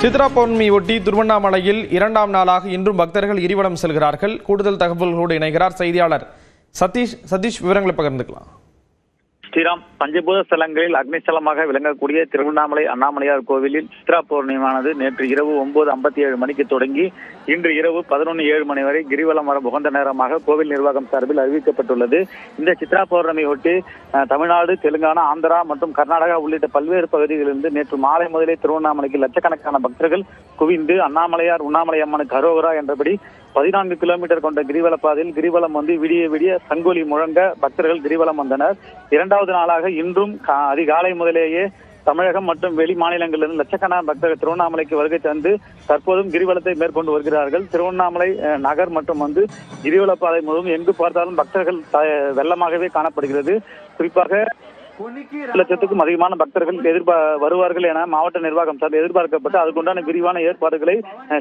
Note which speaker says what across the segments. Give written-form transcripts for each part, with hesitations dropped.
Speaker 1: சித்ரா பௌர்ணமியொட்டி திருவண்ணாமலையில் இரண்டாம் நாளாக இன்றும் பக்தர்கள் கிரிவலம் செல்கிறார்கள். கூடுதல் தகவல்களோடு இணைகிறார் செய்தியாளர் சதீஷ். விவரங்களை பகிர்ந்துக்கலாம்.
Speaker 2: ஸ்ரீராம், பஞ்சபூத ஸ்தலங்களில் அக்னிஸ்தலமாக விளங்கக்கூடிய திருவண்ணாமலை அண்ணாமலையார் கோவிலில் சித்ரா பௌர்ணமியானது நேற்று இரவு 9:57 மணிக்கு தொடங்கி இன்று இரவு 11:07 மணி வரை கிரிவலம் வர உகந்த நேரமாக கோவில் நிர்வாகம் சார்பில் அறிவிக்கப்பட்டுள்ளது. இந்த சித்ரா பௌர்ணமியொட்டி தமிழ்நாடு, தெலுங்கானா, ஆந்திரா மற்றும் கர்நாடகா உள்ளிட்ட பல்வேறு பகுதிகளிலிருந்து நேற்று மாலை முதலே திருவண்ணாமலைக்கு லட்சக்கணக்கான பக்தர்கள் குவிந்து அண்ணாமலையார் உண்ணாமலை அம்மனுக்கு அரோகரா என்றபடி 14 கிலோமீட்டர் கொண்ட கிரிவல பாதையில் கிரிவலம் விடிய விடிய சங்கொலி முழங்க பக்தர்கள் கிரிவலம் வந்தனர். இரண்டாவது நாளாக இன்றும் அதிகாலை முதலேயே தமிழகம் மற்றும் வெளி மாநிலங்களிலிருந்து லட்சக்கணக்கான பக்தர்கள் திருவண்ணாமலைக்கு வருகை தந்து தற்போதும் கிரிவலத்தை மேற்கொண்டு வருகிறார்கள். திருவண்ணாமலை நகர் மற்றும் கிரிவல பாதை முழுவதும் எங்கு பார்த்தாலும் பக்தர்கள் வெள்ளமாகவே காணப்படுகிறது. குறிப்பாக 1 லட்சத்துக்கும் அதிகமான பக்தர்கள் வருவார்கள் என மாவட்ட நிர்வாகம் சார்பில் எதிர்பார்க்கப்பட்டு அதுக்குண்டான விரிவான ஏற்பாடுகளை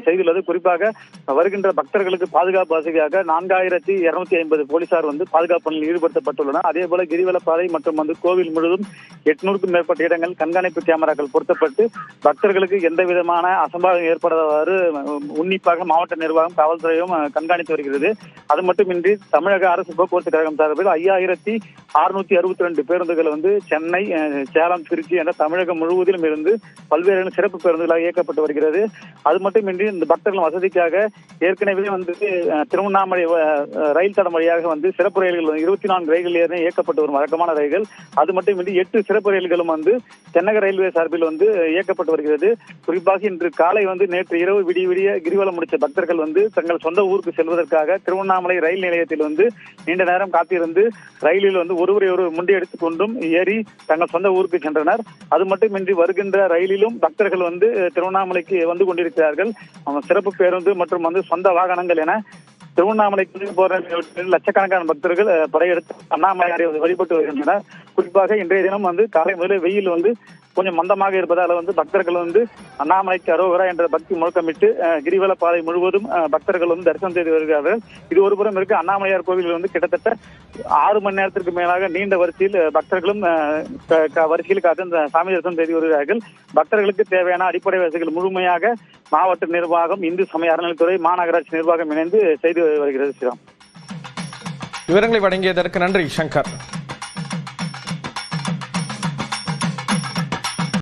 Speaker 2: செய்துள்ளது. குறிப்பாக வருகின்ற பக்தர்களுக்கு பாதுகாப்பு வசதியாக 4250 போலீசார் பாதுகாப்பு பணியில் ஈடுபடுத்தப்பட்டுள்ளனர். அதே போல கிரிவல பாதை மற்றும் கோவில் முழுவதும் 800க்கும் மேற்பட்ட இடங்கள் கண்காணிப்பு கேமராக்கள் பொருத்தப்பட்டு பக்தர்களுக்கு எந்த விதமான அசம்பாவிதம் ஏற்படாதவாறு உன்னிப்பாக மாவட்ட நிர்வாகம் காவல்துறையும் கண்காணித்து வருகிறது. அது மட்டுமின்றி தமிழக அரசு போக்குவரத்து கழகம் சார்பில் 5662 பேருந்துகள் சென்னை, சேலம், திருச்சி என்ற தமிழகம் முழுவதிலும் இருந்து பல்வேறு சிறப்பு பேருந்துகளாக இயக்கப்பட்டு வருகிறது. அது மட்டுமின்றி இந்த பக்தர்கள் வசதிக்காக ஏற்கனவே திருவண்ணாமலை ரயில் தடம் வழியாக சிறப்பு ரயில்கள் 24 ரயில்கள் இயக்கப்பட்டு வரும் வழக்கமான ரயில்கள். அது மட்டுமின்றி 8 சிறப்பு ரயில்களும் தென்னக ரயில்வே சார்பில் இயக்கப்பட்டு வருகிறது. குறிப்பாக இன்று காலை நேற்று இரவு விடிய விடிய கிரிவலம் முடித்த பக்தர்கள் தங்கள் சொந்த ஊருக்கு செல்வதற்காக திருவண்ணாமலை ரயில் நிலையத்தில் நீண்ட நேரம் காத்திருந்து ரயிலில் ஒருவரை முண்டியடித்துக் கொண்டும் ஏறி தங்கள் சொந்த ஊருக்கு சென்றனர். அது மட்டுமின்றி வருகின்ற ரயிலிலும் பக்தர்கள் திருவண்ணாமலைக்கு வந்து கொண்டிருக்கிறார்கள். சிறப்பு பேருந்து மற்றும் சொந்த வாகனங்கள் என திருவண்ணாமலைக்கு போற லட்சக்கணக்கான பக்தர்கள் படையெடுத்து அண்ணாமலையாரை வழிபட்டு வருகின்றனர். குறிப்பாக இன்றைய தினம் காலை முதலே வெயில் கொஞ்சம் மந்தமாக இருப்பதால் பக்தர்கள் அண்ணாமலைக்கு அரோகரா என்ற பக்தி முழக்கமிட்டு கிரிவல பாதை முழுவதும் பக்தர்கள் தரிசனம் செய்து வருகிறார்கள். இது ஒருபுறம் இருக்கு. அண்ணாமலையார் கோவில் கிட்டத்தட்ட 6 மணி நேரத்திற்கு மேலாக நீண்ட வரிசையில் பக்தர்களும் வரிசையில் காத்து சாமி தரிசனம் செய்து வருகிறார்கள். பக்தர்களுக்கு தேவையான அடிப்படை வசதிகள் முழுமையாக மாவட்ட நிர்வாகம், இந்து சமய அறநிலைத்துறை, மாநகராட்சி நிர்வாகம் இணைந்து செய்து வருகிறது. ஸ்ரீராம்,
Speaker 1: விவரங்களை வழங்கியதற்கு நன்றி சங்கர்.